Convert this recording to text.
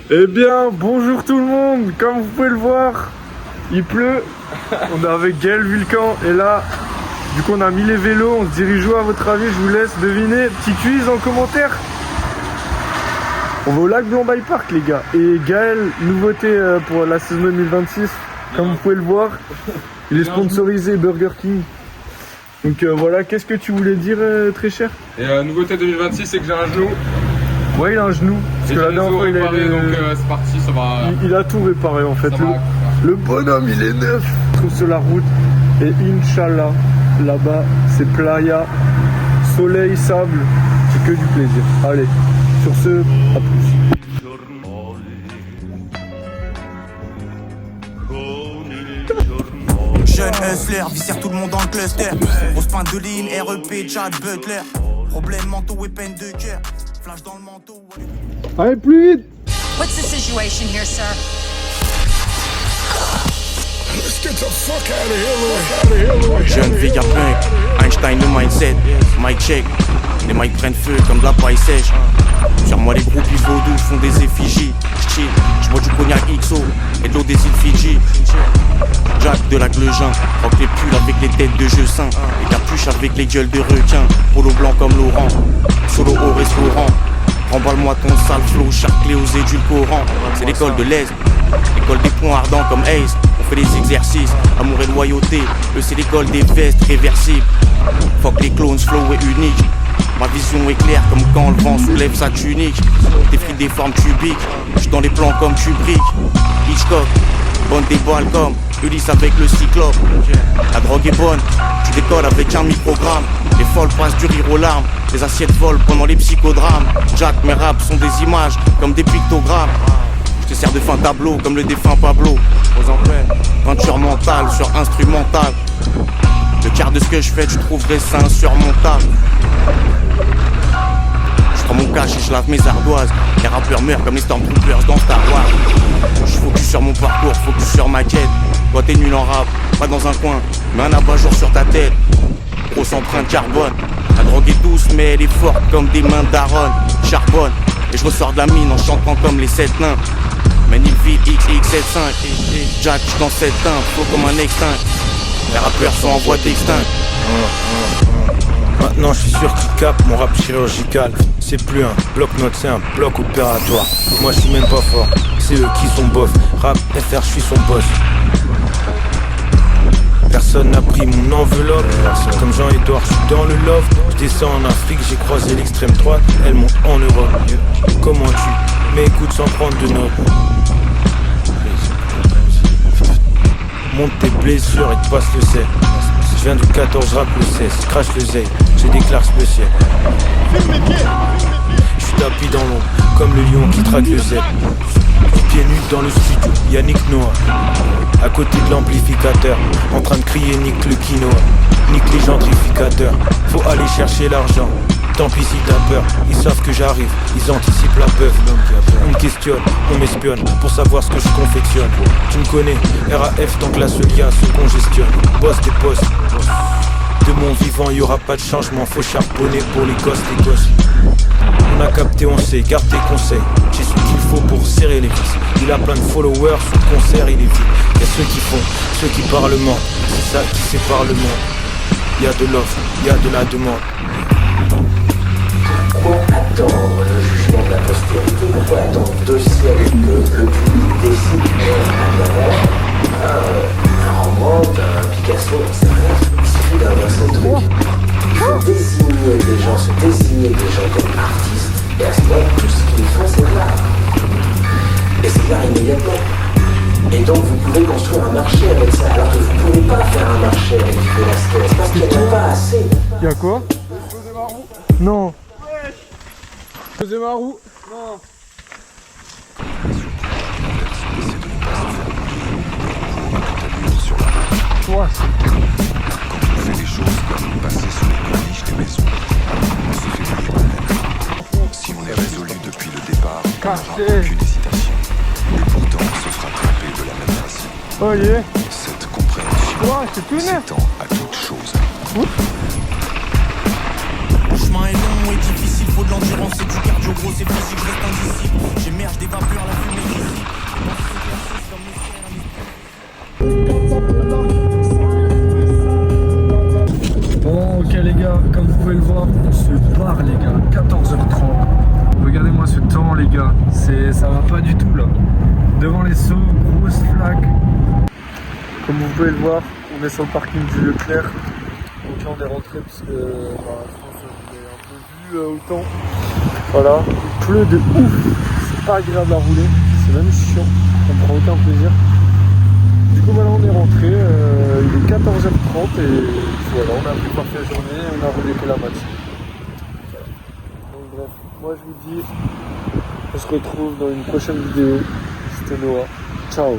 Eh bien, bonjour tout le monde. Comme vous pouvez le voir, il pleut. On est avec Gaël Vulcan. Et là, vu qu'on a mis les vélos, on se dirige où à votre avis? Je vous laisse deviner. Petit quiz en commentaire. On va au lac Blanc-By Park, les gars. Et Gaël, nouveauté pour la saison 2026. Comme vous pouvez le voir, il est sponsorisé Burger King. Donc voilà, qu'est-ce que tu voulais dire, très cher? Et nouveauté 2026, c'est que j'ai un genou. Ouais, il a un genou. Parce que la dernière fois, il a donc c'est parti, ça va. Il a tout réparé en fait. Le bonhomme, il est neuf. Je trouve sur la route. Et Inch'Allah, là-bas, c'est playa, soleil, sable. C'est que du plaisir. Allez, sur ce, à plus. Jeune hustler, viscère tout le monde dans le cluster. Grosse pinte de ligne, REP, Chad, Butler. Problème manteau et peine de cœur. Flash dans le manteau. Allez, plus vite. What's the situation here, sir? Let's get the fuck out of here, Lloyd. Jeune Vega Punk, Einstein le mindset. Mic check, les mics prennent feu comme de la paille sèche. Sur moi les groupies vaudous font des effigies. J'chill, j'bois du cognac XO et de l'eau des îles Fidji. Jack de la Gleugin, rock les pulls avec les têtes de jeu sains. Les capuches avec les gueules de requins. Polo blanc comme Laurent, solo au restaurant. Remballe-moi ton sale flow, charclé aux édulcorants. C'est l'école de l'Est, l'école des points ardents comme Ace. On fait des exercices, amour et loyauté. Eux c'est l'école des vestes réversibles. Fuck les clones, flow est unique. Ma vision est claire comme quand le vent soulève sa tunique. Des frites des formes cubiques, j'suis dans les plans comme Kubrick. Hitchcock, bonne des balles comme Ulysse avec le cyclope. La drogue est bonne, tu décolles avec un microgramme. Les folles passent du rire aux larmes, les assiettes volent pendant les psychodrames. Jack, mes raps sont des images comme des pictogrammes. Je te sers de fin tableau comme le défunt Pablo. Aux emplois, peinture mentale sur instrumental. Le quart de ce que je fais, tu trouverais ça insurmontable. Je prends mon cash et je lave mes ardoises. Les rappeurs meurent comme les Stormtroopers dans Star Wars. Je focus sur mon parcours, focus sur ma quête. Toi t'es nul en rap, pas dans un coin, mais un abat-jour sur ta tête. Grosse empreinte carbone. La drogue est douce mais elle est forte comme des mains d'Aaron. Charbonne, et je ressors de la mine en chantant comme les 7 nains. Mène il vit XX75. Jack dans 7 teint, flow comme un extinct. Les rappeurs sont en voie d'extinct. Maintenant je suis sûr qu'ils capent mon rap chirurgical. C'est plus un bloc-notes, c'est un bloc opératoire. Moi je suis même pas fort, c'est eux qui sont bof. Rap FR, je suis son boss. Personne n'a pris mon enveloppe. Comme Jean-Edouard, je suis dans le loft. Je descends en Afrique, j'ai croisé l'extrême droite. Elle monte en Europe. Comment tu m'écoutes sans prendre de notes? Monte tes blessures et te passe le sel. Je viens du 14 rap le 16, je crache le zèle, je déclare spécial. Je suis tapis dans l'ombre, comme le lion qui traque le zèle. Pieds nus dans le studio, Yannick Noah. À côté de l'amplificateur, en train de crier nique le quinoa. Nique les gentrificateurs, faut aller chercher l'argent. Tant pis si t'as peur, ils savent que j'arrive, ils anticipent la peur. On me questionne, on m'espionne, pour savoir ce que je confectionne. Tu me connais, RAF tant que la Celia se congestionne. Boss des postes, de mon vivant y aura pas de changement. Faut charbonner pour les gosses, les gosses. On a capté, on sait, garde tes conseils. J'ai ce qu'il faut pour serrer les vis. Il a plein de followers, son concert il est vide. Y'a ceux qui font, ceux qui parlent moins. C'est ça qui sépare le monde. Y'a de l'offre, y'a de la demande. Pourquoi attendre le jugement de la postérité? Pourquoi attendre 2 siècles que le public décide un Rembrandt, un Picasso, on sait rien. Il suffit d'un seul truc. Il faut désigner des gens, se désigner des gens comme artistes, et à ce moment tout ce qu'ils font c'est de l'art. Et c'est de l'art immédiatement. Et donc vous pouvez construire un marché avec ça, alors que vous ne pouvez pas faire un marché avec du Velasquez, parce qu'il n'y en a pas assez. Y'a quoi? Non. Posez ma roue. Non. Toi, c'est... Quand on fait les choses comme passer sous les corniches des maisons, on se fait plus mal. Si on est résolu depuis le départ, on n'aura aucune hésitation. Et pourtant, on se fera tromper de la même façon. Oh yeah. Cette compréhension s'étend à toute chose. Le chemin est long et difficile, faut de l'endurance et du cardio, gros c'est physique, reste indicible. J'émerge des vapeurs, la fumée Bon, ok les gars, comme vous pouvez le voir, on se barre les gars, 14h30. Regardez-moi ce temps les gars, ça va pas du tout là. Devant les seaux, grosse flaque. Comme vous pouvez le voir, on est sur le parking du Leclerc. Donc là on est rentré parce que je pense que vous avez un peu vu au temps. Voilà, il pleut de ouf, c'est pas agréable à rouler, c'est même chiant, on prend aucun plaisir. Du coup voilà, on est rentré, il est 14h30 et voilà, on a pris parfait la journée et on a roulé que la matinée. Voilà. Donc bref, moi je vous dis, on se retrouve dans une prochaine vidéo. C'était Noah, ciao.